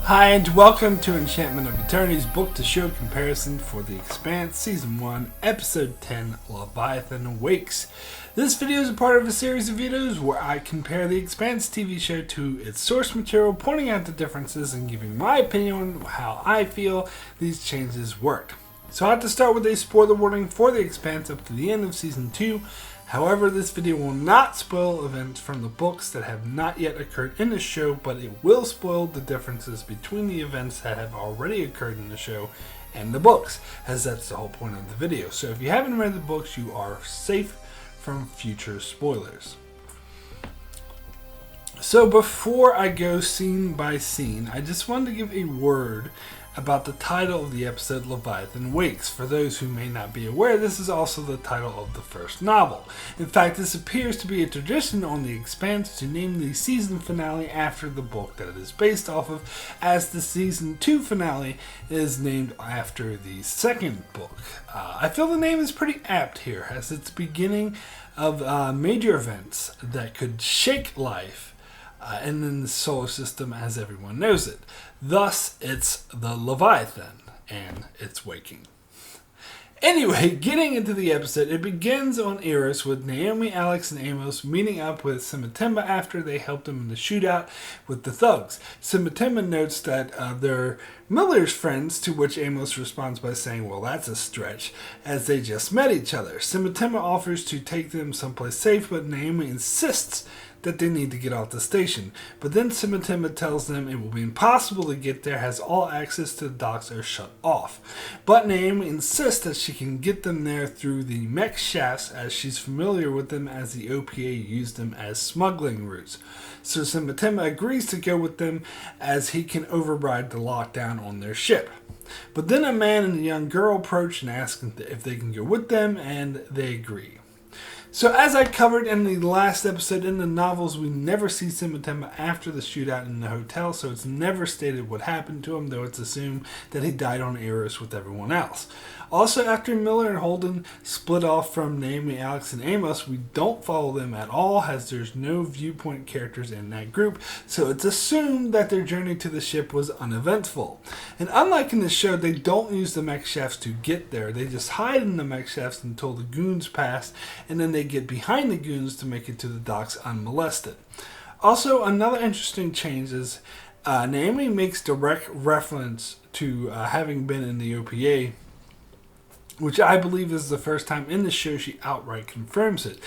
Hi, and welcome to Enchantment of Eternity's book-to-show comparison for the Expanse Season 1, Episode 10, Leviathan Wakes. This video is a part of a series of videos where I compare the Expanse TV show to its source material, pointing out the differences and giving my opinion on how I feel these changes worked. So I have to start with a spoiler warning for the Expanse up to the end of Season 2. However, this video will not spoil events from the books that have not yet occurred in the show, but it will spoil the differences between the events that have already occurred in the show and the books, as that's the whole point of the video. So if you haven't read the books, you are safe from future spoilers. So before I go scene by scene, I just wanted to give a word about the title of the episode, Leviathan Wakes. For those who may not be aware, this is also the title of the first novel. In fact, this appears to be a tradition on the Expanse to name the season finale after the book that it is based off of, as the season 2 finale is named after the second book. I feel the name is pretty apt here, as it's the beginning of major events that could shake life and in the solar system as everyone knows it. Thus, it's the Leviathan, and it's waking. Anyway, getting into the episode, it begins on Eris with Naomi, Alex, and Amos meeting up with Simatemba after they helped them in the shootout with the thugs. Simatemba notes that they're Miller's friends, to which Amos responds by saying, well, that's a stretch, as they just met each other. Simatemba offers to take them someplace safe, but Naomi insists that they need to get off the station. But then Simatemba tells them it will be impossible to get there as all access to the docks are shut off. But Naomi insists that she can get them there through the mech shafts, as she's familiar with them as the OPA used them as smuggling routes. So Simatemba agrees to go with them as he can override the lockdown on their ship. But then a man and a young girl approach and ask if they can go with them, and they agree. So as I covered in the last episode, in the novels we never see Simatemba after the shootout in the hotel, so it's never stated what happened to him, though it's assumed that he died on Eris with everyone else. Also, after Miller and Holden split off from Naomi, Alex, and Amos, we don't follow them at all, as there's no viewpoint characters in that group, so it's assumed that their journey to the ship was uneventful. And unlike in the show, they don't use the mech shafts to get there, they just hide in the mech shafts until the goons pass, and then they get behind the goons to make it to the docks unmolested. Also, another interesting change is Naomi makes direct reference to having been in the OPA, which I believe is the first time in the show she outright confirms it,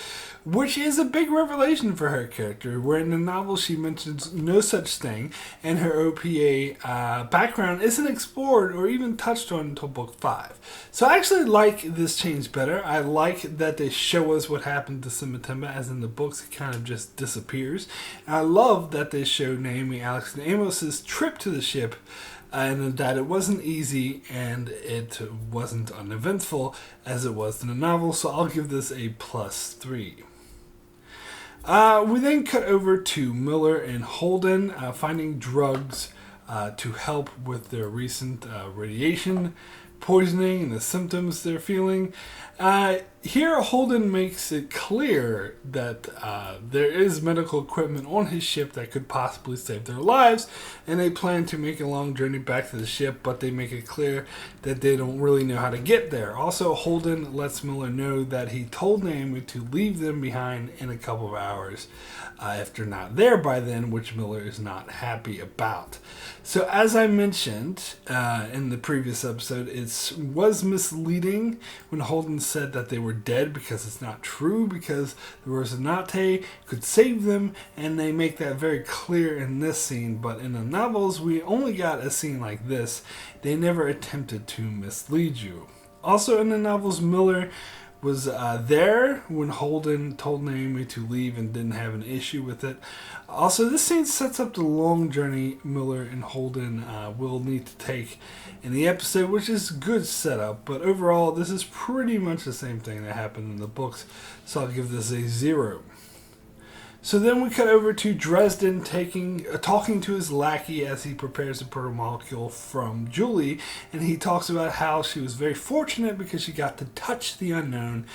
which is a big revelation for her character, where in the novel she mentions no such thing, and her OPA background isn't explored or even touched on until book 5. So I actually like this change better. I like that they show us what happened to Simatemba, as in the books it kind of just disappears. And I love that they show Naomi, Alex, and Amos' trip to the ship, and that it wasn't easy and it wasn't uneventful as it was in the novel, so I'll give this a +3. We then cut over to Miller and Holden finding drugs to help with their recent radiation poisoning and the symptoms they're feeling. Here Holden makes it clear that there is medical equipment on his ship that could possibly save their lives, and they plan to make a long journey back to the ship, but they make it clear that they don't really know how to get there. Also, Holden lets Miller know that he told Naomi to leave them behind in a couple of hours if they're not there by then, which Miller is not happy about. So as I mentioned in the previous episode, it was misleading when Holden said that they were dead, because it's not true, because the Rosinante could save them, and they make that very clear in this scene. But in the novels, we only got a scene like this. They never attempted to mislead you. Also in the novels, Miller was there when Holden told Naomi to leave and didn't have an issue with it. Also, this scene sets up the long journey Miller and Holden will need to take in the episode, which is good setup, but overall this is pretty much the same thing that happened in the books, so I'll give this a 0. So then we cut over to Dresden talking to his lackey as he prepares the protomolecule from Julie, and he talks about how she was very fortunate because she got to touch the unknown,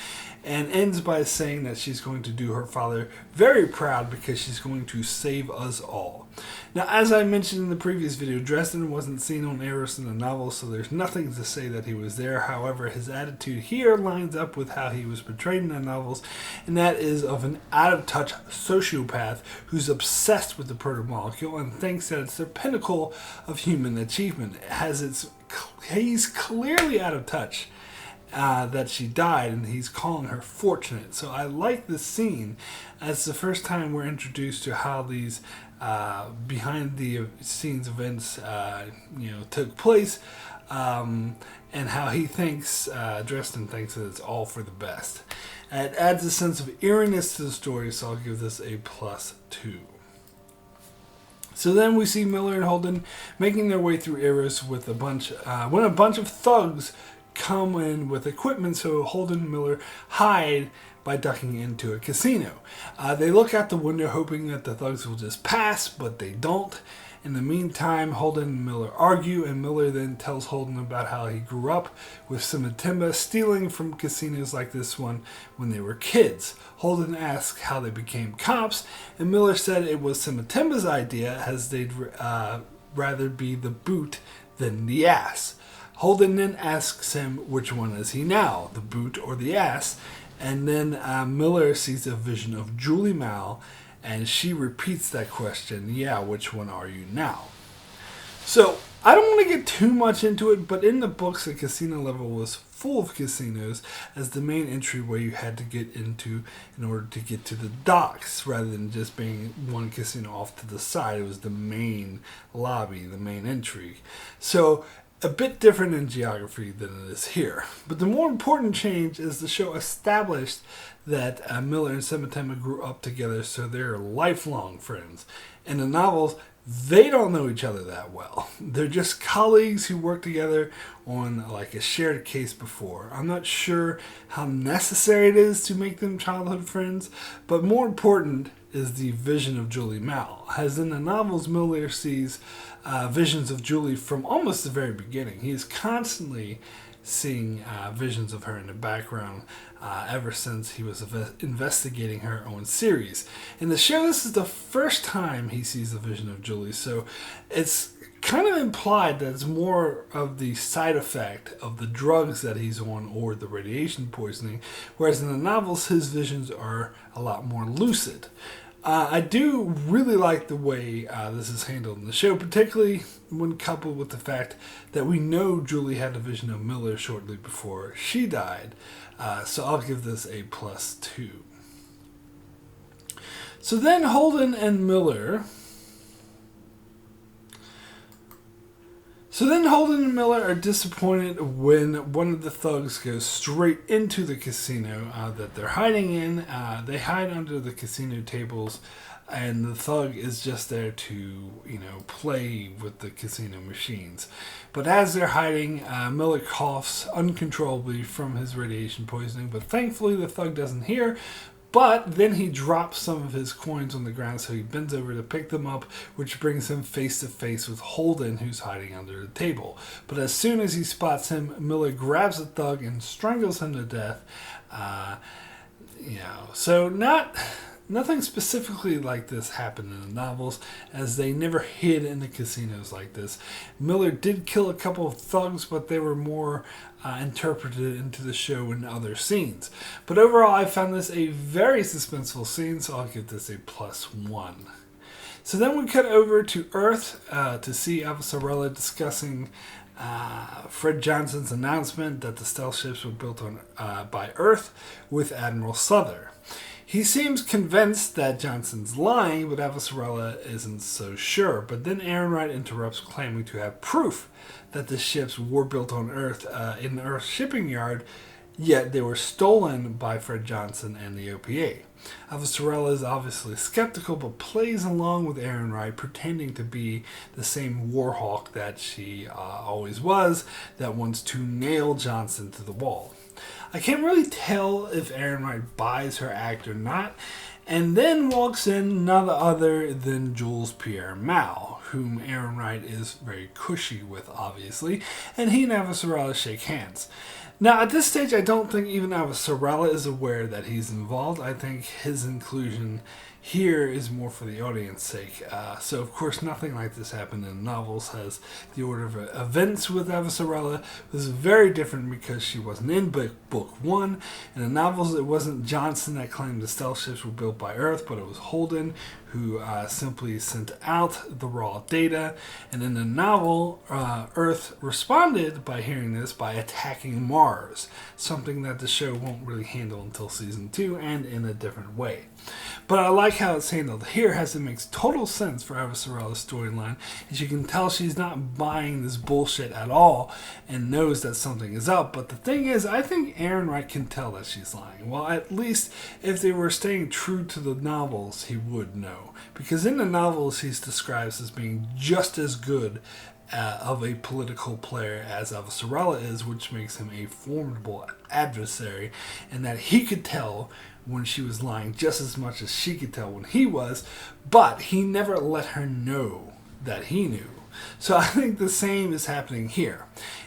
and ends by saying that she's going to do her father very proud because she's going to save us all. Now, as I mentioned in the previous video, Dresden wasn't seen on Eros in the novel, so there's nothing to say that he was there. However, his attitude here lines up with how he was portrayed in the novels, and that is of an out-of-touch sociopath who's obsessed with the proto-molecule and thinks that it's the pinnacle of human achievement. He's clearly out of touch. That she died, and he's calling her fortunate. So I like this scene as the first time we're introduced to how these behind the scenes events took place, and how he thinks Dresden thinks that it's all for the best. It adds a sense of eeriness to the story, so I'll give this a +2. So then we see Miller and Holden making their way through Eros with when a bunch of thugs come in with equipment, so Holden and Miller hide by ducking into a casino. They look out the window hoping that the thugs will just pass, but they don't. In the meantime, Holden and Miller argue, and Miller then tells Holden about how he grew up with Simatimba stealing from casinos like this one when they were kids. Holden asks how they became cops, and Miller said it was Simatimba's idea, as they'd rather be the boot than the ass. Holden then asks him which one is he now, the boot or the ass, and then Miller sees a vision of Julie Mal, and she repeats that question, yeah, which one are you now? So, I don't want to get too much into it, but in the books, the casino level was full of casinos as the main entryway you had to get into in order to get to the docks, rather than just being one casino off to the side. It was the main lobby, the main entry. So, a bit different in geography than it is here. But the more important change is the show established that Miller and Simatimba grew up together, so they're lifelong friends. In the novels, they don't know each other that well. They're just colleagues who work together on like a shared case before. I'm not sure how necessary it is to make them childhood friends, but more important is the vision of Julie Mal. As in the novels, Miller sees visions of Julie from almost the very beginning. He is constantly seeing visions of her in the background ever since he was investigating her own series. In the show, this is the first time he sees the vision of Julie, so it's kind of implied that it's more of the side effect of the drugs that he's on or the radiation poisoning, whereas in the novels, his visions are a lot more lucid. I do really like the way this is handled in the show, particularly when coupled with the fact that we know Julie had a vision of Miller shortly before she died. So I'll give this a +2. So then Holden and Miller are disappointed when one of the thugs goes straight into the casino that they're hiding in. They hide under the casino tables, and the thug is just there to, play with the casino machines. But as they're hiding, Miller coughs uncontrollably from his radiation poisoning, but thankfully the thug doesn't hear. But then he drops some of his coins on the ground, so he bends over to pick them up, which brings him face to face with Holden, who's hiding under the table. But as soon as he spots him, Miller grabs the thug and strangles him to death. So nothing specifically like this happened in the novels, as they never hid in the casinos like this. Miller did kill a couple of thugs, but they were more interpreted into the show in other scenes. But overall, I found this a very suspenseful scene, so I'll give this a +1. So then we cut over to Earth to see Avasarala discussing Fred Johnson's announcement that the stealth ships were built on by Earth with Admiral Souther. He seems convinced that Johnson's lying, but Avasarala isn't so sure. But then Ehrenreich interrupts, claiming to have proof that the ships were built on Earth in the Earth shipping yard, yet they were stolen by Fred Johnson and the OPA. Avasarala is obviously skeptical, but plays along with Ehrenreich, pretending to be the same warhawk that she always was, that wants to nail Johnson to the wall. I can't really tell if Ehrenreich buys her act or not, and then walks in none other than Jules Pierre Mal, whom Aaron Wright is very cushy with, obviously, and he and Avasarala shake hands. Now, at this stage, I don't think even Avasarala is aware that he's involved. I think his inclusion here is more for the audience's sake. So, of course, nothing like this happened in the novels, as the order of events with Avasarala was very different because she wasn't in book 1. In the novels, it wasn't Johnson that claimed the stealth ships were built by Earth, but it was Holden who simply sent out the raw data. And in the novel, Earth responded by hearing this by attacking Mars, something that the show won't really handle until season 2 and in a different way. But I like how it's handled here, as it makes total sense for Avasarala's storyline, as you can tell she's not buying this bullshit at all and knows that something is up. But the thing is, I think Aaron Wright can tell that she's lying. Well, at least if they were staying true to the novels, he would know. Because in the novels, he's described as being just as good of a political player as Avasarala is, which makes him a formidable adversary, and that he could tell when she was lying just as much as she could tell when he was, but he never let her know that he knew. So I think the same is happening here.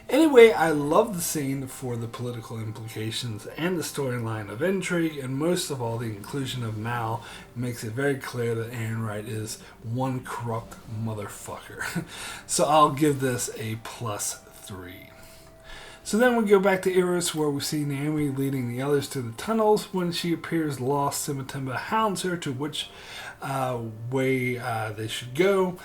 Anyway, I love the scene for the political implications and the storyline of intrigue, and most of all, the inclusion of Mal makes it very clear that Aaron Wright is one corrupt motherfucker. So I'll give this a +3. So then we go back to Eros, where we see Naomi leading the others to the tunnels. When she appears lost, Simatimba hounds her to which way they should go.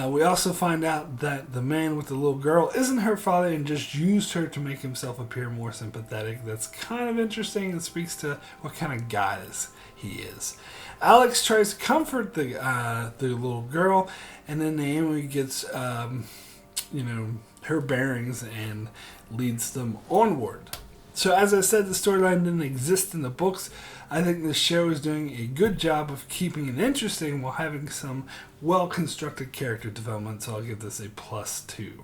We also find out that the man with the little girl isn't her father and just used her to make himself appear more sympathetic. That's kind of interesting and speaks to what kind of guy he is. Alex tries to comfort the little girl, and then Naomi gets her bearings and leads them onward. So as I said, the storyline didn't exist in the books. I think the show is doing a good job of keeping it interesting while having some well-constructed character development, so I'll give this a +2.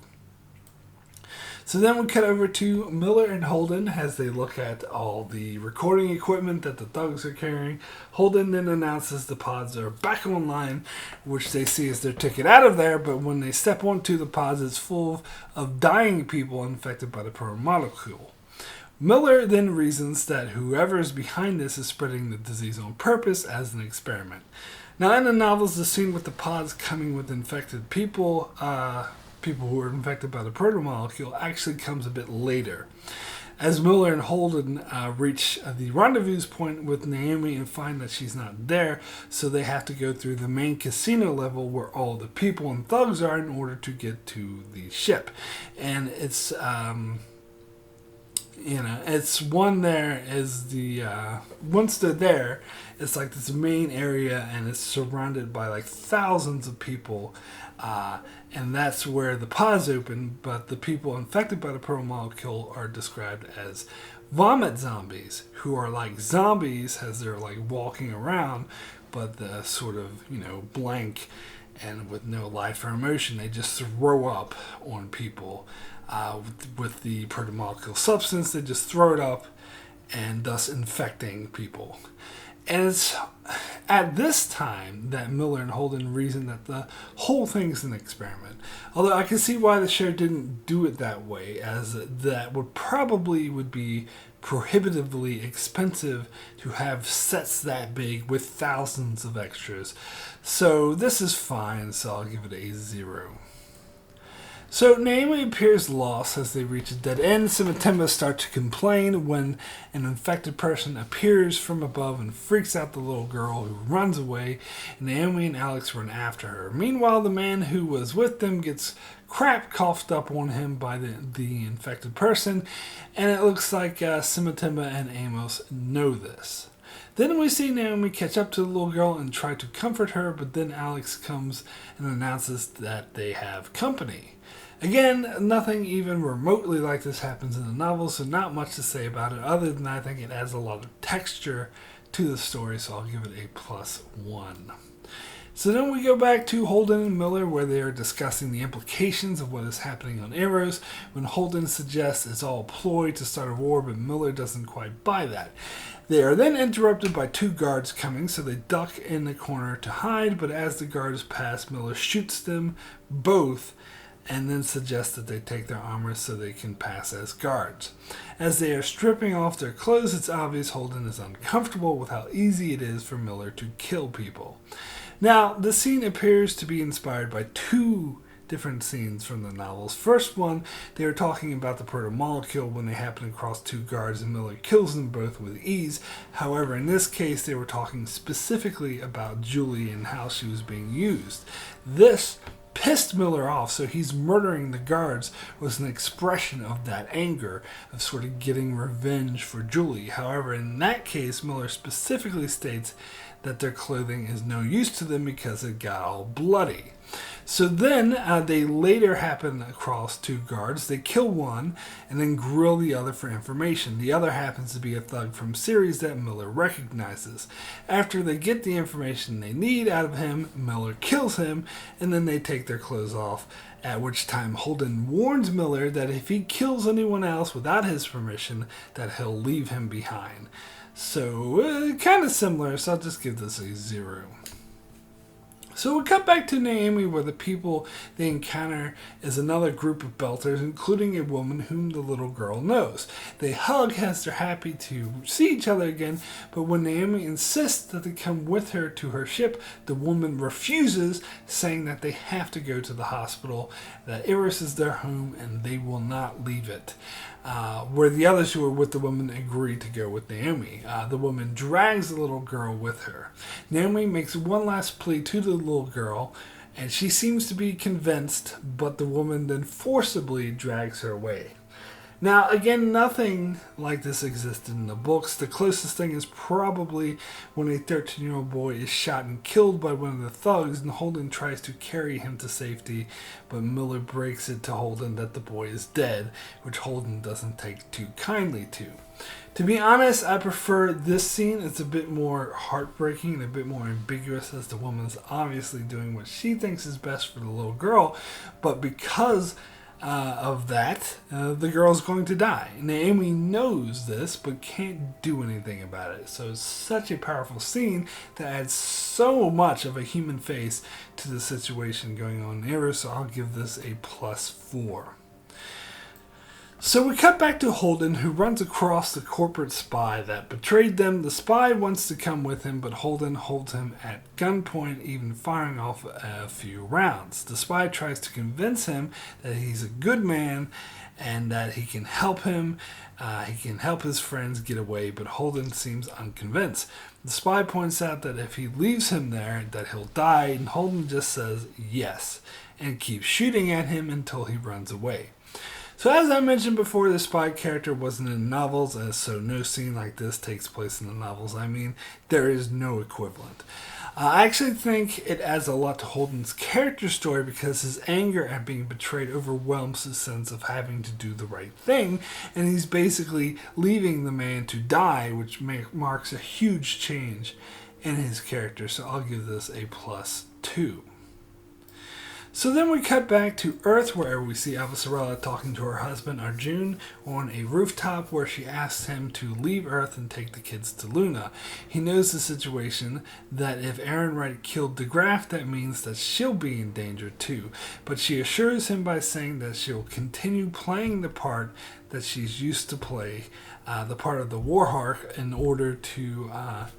So then we cut over to Miller and Holden as they look at all the recording equipment that the thugs are carrying. Holden then announces the pods are back online, which they see as their ticket out of there, but when they step onto the pods, it's full of dying people infected by the protomolecule. Miller then reasons that whoever is behind this is spreading the disease on purpose as an experiment. Now, in the novels, the scene with the pods coming with infected people, people who are infected by the protomolecule, actually comes a bit later. As Miller and Holden reach the rendezvous point with Naomi and find that she's not there, so they have to go through the main casino level where all the people and thugs are in order to get to the ship. And it's it's one there is the once they're there, it's like this main area and it's surrounded by like thousands of people, and that's where the pods open. But the people infected by the protomolecule are described as vomit zombies, who are like zombies as they're like walking around, but the sort of blank and with no life or emotion. They just throw up on people. With the protomolecule substance, they just throw it up and thus infecting people. And it's at this time that Miller and Holden reason that the whole thing's an experiment. Although I can see why the show didn't do it that way, as that would be prohibitively expensive to have sets that big with thousands of extras. So this is fine, so I'll give it a 0. So Naomi appears lost as they reach a dead end. Simatimba start to complain when an infected person appears from above and freaks out the little girl, who runs away. Naomi and Alex run after her. Meanwhile, the man who was with them gets crap coughed up on him by the infected person, and it looks like Simatimba and Amos know this. Then we see Naomi catch up to the little girl and try to comfort her, but then Alex comes and announces that they have company. Again, nothing even remotely like this happens in the novel, so not much to say about it, other than I think it adds a lot of texture to the story, so I'll give it a +1. So then we go back to Holden and Miller, where they are discussing the implications of what is happening on Eros, when Holden suggests it's all a ploy to start a war, but Miller doesn't quite buy that. They are then interrupted by two guards coming, so they duck in the corner to hide, but as the guards pass, Miller shoots them both and then suggests that they take their armor so they can pass as guards. As they are stripping off their clothes, it's obvious Holden is uncomfortable with how easy it is for Miller to kill people. Now, the scene appears to be inspired by two different scenes from the novels. First one, they are talking about the proto-molecule when they happen across two guards and Miller kills them both with ease. However, in this case, they were talking specifically about Julie and how she was being used. This pissed Miller off, so he's murdering the guards was an expression of that anger, of sort of getting revenge for Julie. However, in that case, Miller specifically states that their clothing is no use to them because it got all bloody. So then they later happen across two guards. They kill one and then grill the other for information. The other happens to be a thug from series that Miller recognizes. After they get the information they need out of him, Miller kills him and then they take their clothes off, at which time Holden warns Miller that if he kills anyone else without his permission, that he'll leave him behind. So kind of similar, so I'll just give this a 0. So we cut back to Naomi, where the people they encounter is another group of belters, including a woman whom the little girl knows. They hug as they're happy to see each other again, but when Naomi insists that they come with her to her ship, the woman refuses, saying that they have to go to the hospital, that Eris is their home, and they will not leave it. Where the others who are with the woman agree to go with Naomi. The woman drags the little girl with her. Naomi makes one last plea to the little girl, and she seems to be convinced, but the woman then forcibly drags her away. Now, again, nothing like this existed in the books. The closest thing is probably when a 13-year-old boy is shot and killed by one of the thugs, and Holden tries to carry him to safety, but Miller breaks it to Holden that the boy is dead, which Holden doesn't take too kindly to. To be honest, I prefer this scene. It's a bit more heartbreaking and a bit more ambiguous, as the woman's obviously doing what she thinks is best for the little girl, but because of that, the girl's going to die. Naomi knows this, but can't do anything about it. So it's such a powerful scene that adds so much of a human face to the situation going on here, so I'll give this a +4. So we cut back to Holden, who runs across the corporate spy that betrayed them. The spy wants to come with him, but Holden holds him at gunpoint, even firing off a few rounds. The spy tries to convince him that he's a good man and that he can help him. He can help his friends get away, but Holden seems unconvinced. The spy points out that if he leaves him there, that he'll die, and Holden just says yes and keeps shooting at him until he runs away. So as I mentioned before, the spy character wasn't in novels, so no scene like this takes place in the novels. I mean, there is no equivalent. I actually think it adds a lot to Holden's character story because his anger at being betrayed overwhelms his sense of having to do the right thing, and he's basically leaving the man to die, which marks a huge change in his character, so I'll give this a +2. So then we cut back to Earth, where we see Avasarala talking to her husband Arjun on a rooftop, where she asks him to leave Earth and take the kids to Luna. He knows the situation, that if Aaron Wright killed DeGraff, that means that she'll be in danger too. But she assures him by saying that she'll continue playing the part that she's used to play, the part of the Warhawk, in order to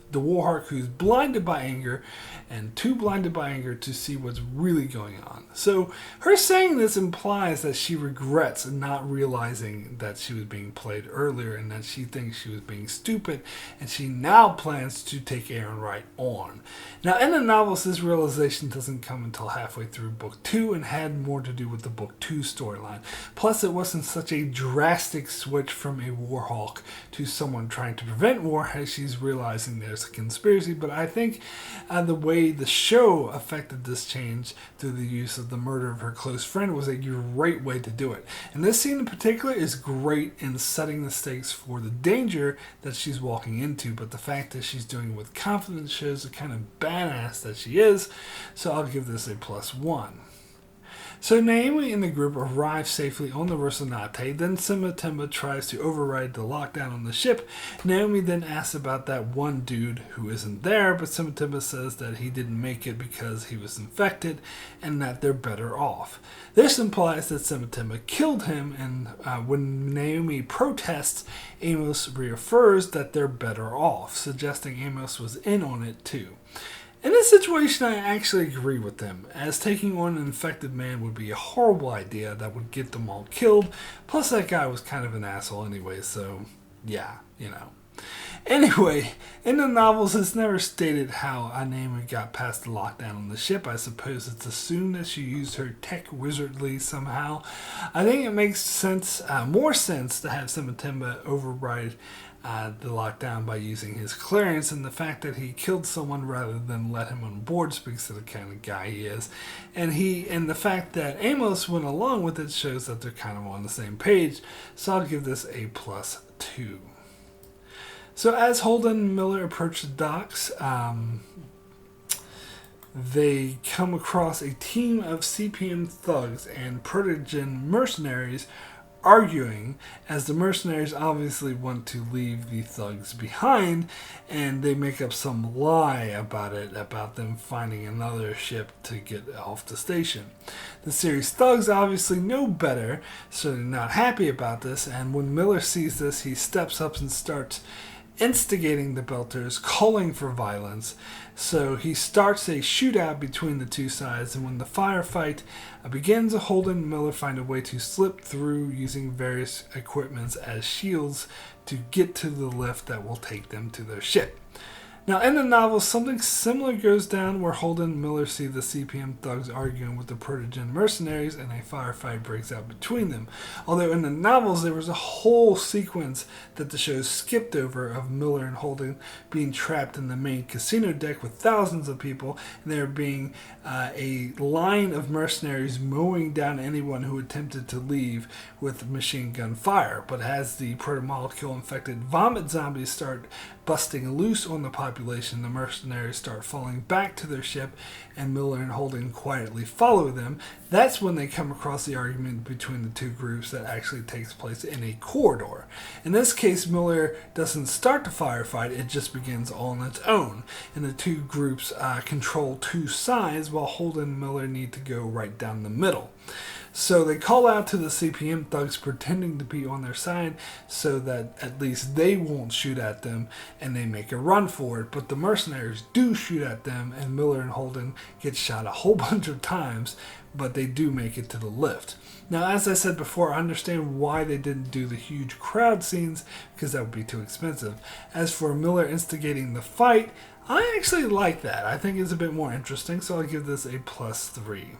the Warhawk who's blinded by anger, and too blinded by anger to see what's really going on. So her saying this implies that she regrets not realizing that she was being played earlier, and that she thinks she was being stupid, and she now plans to take Aaron Wright on. Now in the novels, this realization doesn't come until halfway through book 2, and had more to do with the book 2 storyline. Plus, it wasn't such a drastic switch from a Warhawk to someone trying to prevent war, as she's realizing there's a conspiracy. But I think the way the show affected this change through the use of the murder of her close friend was a great way to do it. And this scene in particular is great in setting the stakes for the danger that she's walking into, but the fact that she's doing it with confidence shows the kind of badass that she is, so I'll give this a +1. So Naomi and the group arrive safely on the Rocinante. Then Simatemba tries to override the lockdown on the ship. Naomi then asks about that one dude who isn't there, but Simatemba says that he didn't make it because he was infected and that they're better off. This implies that Simatemba killed him, and when Naomi protests, Amos reaffirms that they're better off, suggesting Amos was in on it too. In this situation, I actually agree with them, as taking on an infected man would be a horrible idea that would get them all killed. Plus, that guy was kind of an asshole anyway, so yeah, you know. Anyway, in the novels, it's never stated how Naomi got past the lockdown on the ship. I suppose it's assumed that she used her tech wizardly somehow. I think it makes sense, more sense, to have Simatemba override the lockdown by using his clearance, and the fact that he killed someone rather than let him on board speaks to the kind of guy he is. And the fact that Amos went along with it shows that they're kind of on the same page. So I'll give this a +2. So as Holden and Miller approach the docks, they come across a team of CPM thugs and Protogen mercenaries arguing, as the mercenaries obviously want to leave the thugs behind, and they make up some lie about it, about them finding another ship to get off the station. The series thugs obviously know better, so they're not happy about this, and when Miller sees this, he steps up and starts instigating the Belters, calling for violence. So he starts a shootout between the two sides, and when the firefight begins, Holden and Miller find a way to slip through using various equipments as shields to get to the lift that will take them to their ship. Now, in the novel, something similar goes down where Holden and Miller see the CPM thugs arguing with the Protogen mercenaries, and a firefight breaks out between them. Although in the novels, there was a whole sequence that the show skipped over of Miller and Holden being trapped in the main casino deck with thousands of people, and there being a line of mercenaries mowing down anyone who attempted to leave with machine gun fire. But as the protomolecule-infected vomit zombies start busting loose on the population, the mercenaries start falling back to their ship, and Miller and Holden quietly follow them. That's when they come across the argument between the two groups that actually takes place in a corridor. In this case, Miller doesn't start the firefight, it just begins all on its own, and the two groups control two sides, while Holden and Miller need to go right down the middle. So they call out to the CPM thugs pretending to be on their side so that at least they won't shoot at them, and they make a run for it. But the mercenaries do shoot at them, and Miller and Holden get shot a whole bunch of times, but they do make it to the lift. Now, as I said before, I understand why they didn't do the huge crowd scenes, because that would be too expensive. As for Miller instigating the fight, I actually like that. I think it's a bit more interesting, so I'll give this a +3.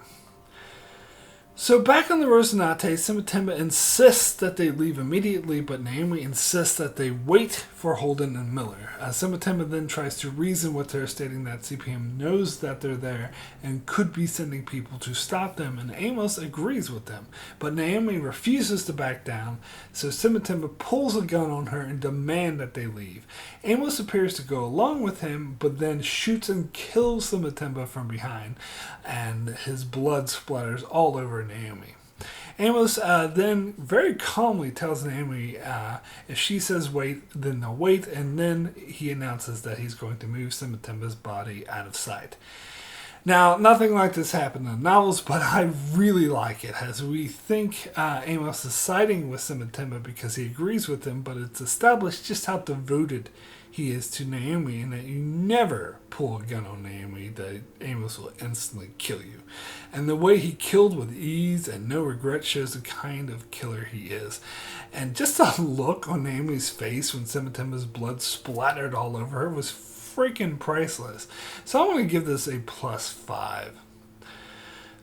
So back on the Rocinante, Simatemba insists that they leave immediately, but Naomi insists that they wait for Holden and Miller. Simatemba then tries to reason with her, stating that CPM knows that they're there and could be sending people to stop them, and Amos agrees with them. But Naomi refuses to back down, so Simatemba pulls a gun on her and demands that they leave. Amos appears to go along with him, but then shoots and kills Simatemba from behind, and his blood splatters all over Naomi. Amos then very calmly tells Naomi if she says wait, then they'll wait, and then he announces that he's going to move Simatemba's body out of sight. Now, nothing like this happened in the novels, but I really like it, as we think Amos is siding with Simatemba because he agrees with him, but it's established just how devoted he is to Naomi, and that you never pull a gun on Naomi, that Amos will instantly kill you. And the way he killed with ease and no regret shows the kind of killer he is. And just the look on Naomi's face when Simatemba's blood splattered all over her was freaking priceless. So I'm going to give this a +5.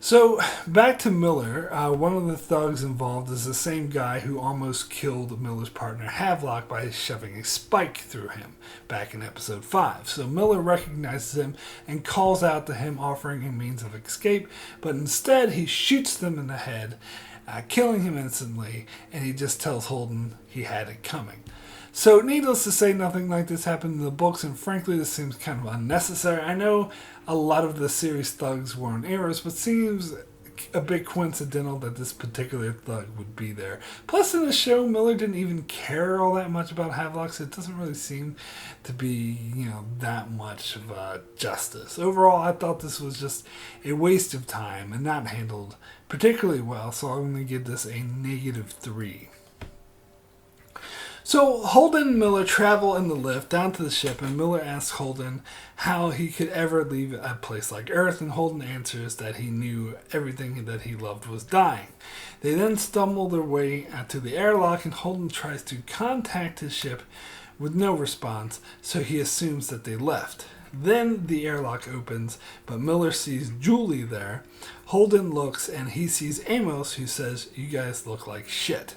So, back to Miller. One of the thugs involved is the same guy who almost killed Miller's partner Havelock by shoving a spike through him back in episode 5. So Miller recognizes him and calls out to him, offering a means of escape, but instead he shoots them in the head, killing him instantly, and he just tells Holden he had it coming. So, needless to say, nothing like this happened in the books, and frankly, this seems kind of unnecessary. I know a lot of the series thugs were on arrows, but seems a bit coincidental that this particular thug would be there. Plus, in the show, Miller didn't even care all that much about Havelock, so it doesn't really seem to be, that much of justice. Overall, I thought this was just a waste of time and not handled particularly well, so I'm going to give this a -3. So Holden and Miller travel in the lift down to the ship, and Miller asks Holden how he could ever leave a place like Earth, and Holden answers that he knew everything that he loved was dying. They then stumble their way to the airlock, and Holden tries to contact his ship with no response, so he assumes that they left. Then the airlock opens, but Miller sees Julie there. Holden looks, and he sees Amos, who says, "You guys look like shit."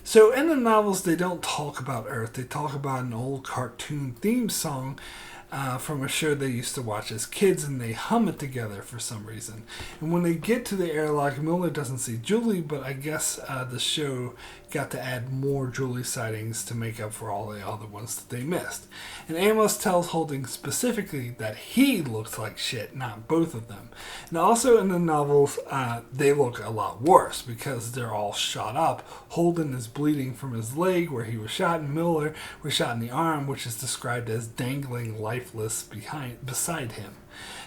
So in the novels, they don't talk about Earth. They talk about an old cartoon theme song from a show they used to watch as kids, and they hum it together for some reason. And when they get to the airlock, Miller doesn't see Julie, but I guess the show got to add more Julie sightings to make up for all the other ones that they missed. And Amos tells Holden specifically that he looks like shit, not both of them. And also in the novels, they look a lot worse because they're all shot up. Holden is bleeding from his leg where he was shot, and Miller was shot in the arm, which is described as dangling lifeless beside him.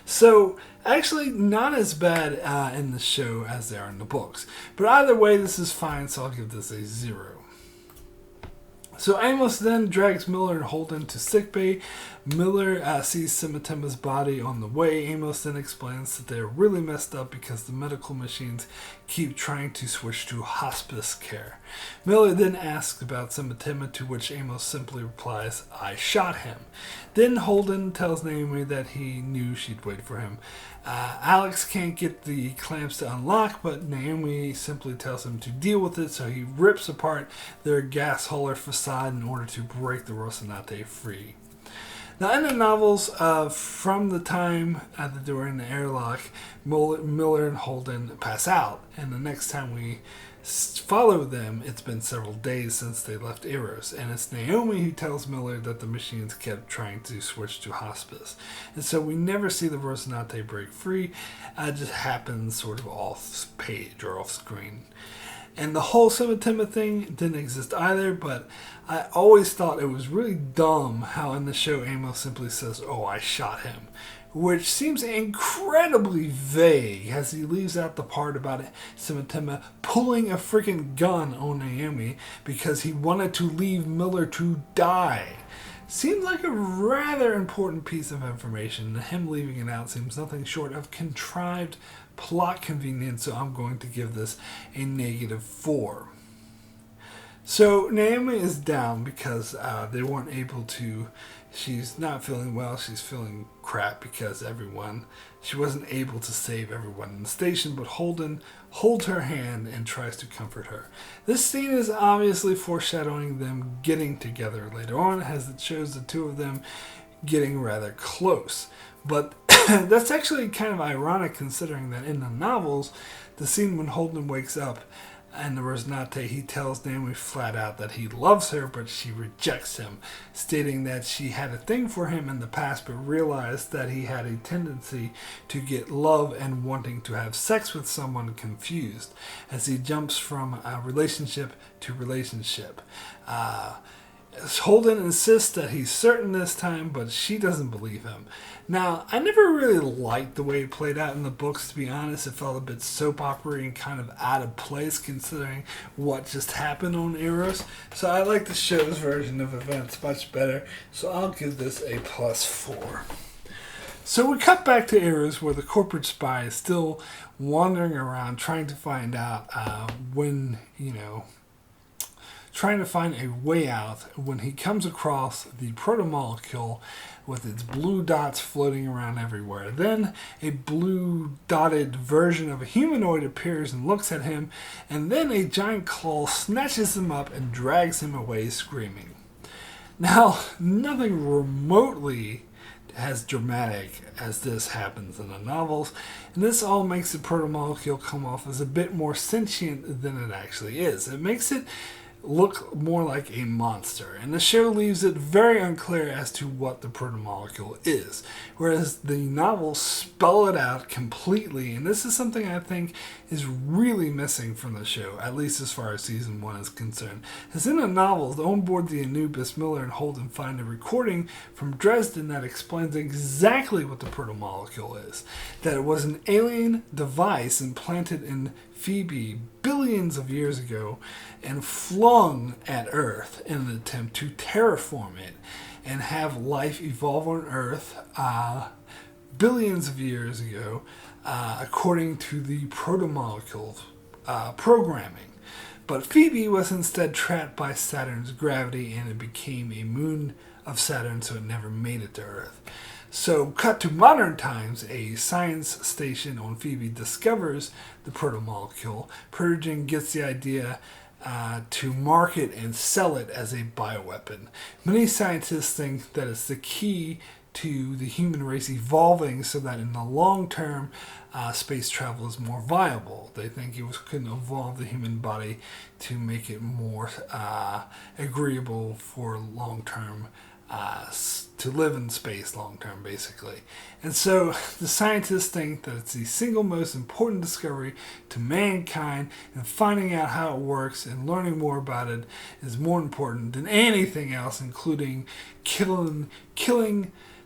So, actually not as bad in the show as they are in the books. But either way, this is fine, so I'll give this a 0. So Amos then drags Miller and Holden to sickbay. Miller sees Simatema's body on the way. Amos then explains that they're really messed up because the medical machines keep trying to switch to hospice care. Miller then asks about Simatema, to which Amos simply replies, "I shot him." Then Holden tells Naomi that he knew she'd wait for him. Alex can't get the clamps to unlock, but Naomi simply tells him to deal with it, so he rips apart their gas hauler facade in order to break the Rocinante free. Now, in the novels, from the time that they were in the airlock, Miller and Holden pass out, and the next time we follow them, it's been several days since they left Eros, and it's Naomi who tells Miller that the machines kept trying to switch to hospice. And so we never see the Rocinante break free. It just happens sort of off page or off screen. And the whole Simatema thing didn't exist either, but I always thought it was really dumb how in the show Amos simply says, "Oh, I shot him," which seems incredibly vague as he leaves out the part about Simatema pulling a freaking gun on Naomi because he wanted to leave Miller to die. Seems like a rather important piece of information, and him leaving it out seems nothing short of contrived plot convenience, so I'm going to give this a -4. So Naomi is down because they weren't able to. She's not feeling well. She's feeling crap because she wasn't able to save everyone in the station, but Holden holds her hand and tries to comfort her. This scene is obviously foreshadowing them getting together later on, as it shows the two of them getting rather close. But that's actually kind of ironic considering that in the novels, the scene when Holden wakes up and the Rocinante, he tells Naomi flat out that he loves her, but she rejects him, stating that she had a thing for him in the past, but realized that he had a tendency to get love and wanting to have sex with someone confused, as he jumps from relationship to relationship. Holden insists that he's certain this time, but she doesn't believe him. Now, I never really liked the way it played out in the books, to be honest. It felt a bit soap opera and kind of out of place considering what just happened on Eros. So I like the show's version of events much better, so I'll give this a +4. So we cut back to Eros, where the corporate spy is still wandering around trying to find out trying to find a way out when he comes across the protomolecule with its blue dots floating around everywhere. Then a blue dotted version of a humanoid appears and looks at him, and then a giant claw snatches him up and drags him away screaming. Now, nothing remotely as dramatic as this happens in the novels, and this all makes the protomolecule come off as a bit more sentient than it actually is. It makes it look more like a monster, and the show leaves it very unclear as to what the protomolecule is, whereas the novels spell it out completely, and this is something I think is really missing from the show, at least as far as season 1 is concerned. As in the novels, on board the Anubis, Miller and Holden find a recording from Dresden that explains exactly what the protomolecule is, that it was an alien device implanted in Phoebe billions of years ago and flung at Earth in an attempt to terraform it and have life evolve on Earth billions of years ago, according to the protomolecule programming. But Phoebe was instead trapped by Saturn's gravity, and it became a moon of Saturn, so it never made it to Earth. So, cut to modern times, a science station on Phoebe discovers the protomolecule. Pershing gets the idea to market and sell it as a bioweapon. Many scientists think that it's the key to the human race evolving so that in the long term, space travel is more viable. They think it could evolve the human body to make it more agreeable for long term, to live in space long term, basically. And so the scientists think that it's the single most important discovery to mankind, and finding out how it works and learning more about it is more important than anything else, including killing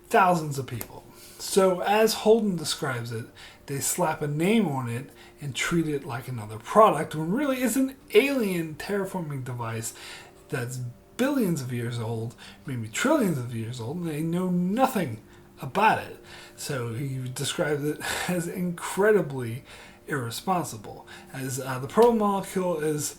thousands of people. So as Holden describes it, they slap a name on it and treat it like another product, when really it's an alien terraforming device that's billions of years old, maybe trillions of years old, and they know nothing about it. So he describes it as incredibly irresponsible, as the protomolecule is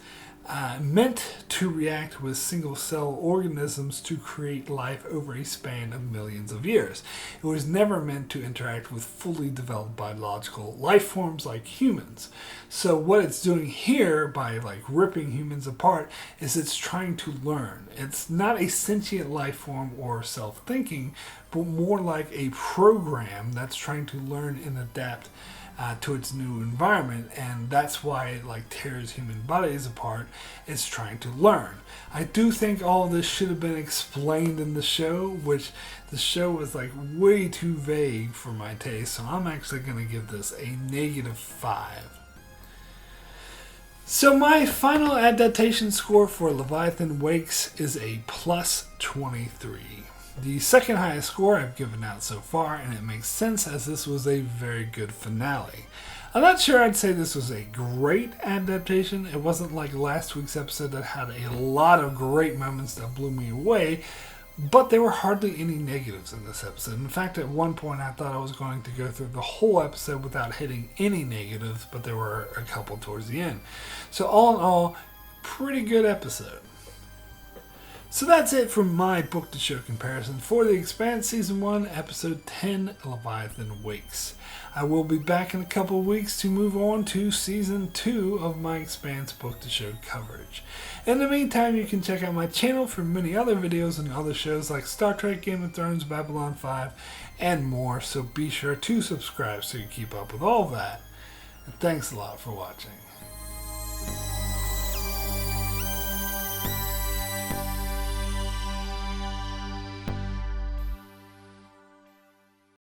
meant to react with single-cell organisms to create life over a span of millions of years. It was never meant to interact with fully developed biological life forms like humans. So what it's doing here by ripping humans apart is it's trying to learn. It's not a sentient life form or self-thinking, but more like a program that's trying to learn and adapt to its new environment, and that's why it tears human bodies apart. It's trying to learn. I do think all of this should have been explained in the show, which the show was way too vague for my taste, so I'm actually going to give this a -5. So my final adaptation score for Leviathan Wakes is a +23. The second highest score I've given out so far, and it makes sense as this was a very good finale. I'm not sure I'd say this was a great adaptation. It wasn't like last week's episode that had a lot of great moments that blew me away, but there were hardly any negatives in this episode. In fact, at one point I thought I was going to go through the whole episode without hitting any negatives, but there were a couple towards the end. So all in all, pretty good episode. So that's it for my book-to-show comparison for the Expanse Season 1, Episode 10, Leviathan Wakes. I will be back in a couple of weeks to move on to Season 2 of my Expanse book-to-show coverage. In the meantime, you can check out my channel for many other videos and other shows like Star Trek, Game of Thrones, Babylon 5, and more, so be sure to subscribe so you keep up with all that. And thanks a lot for watching.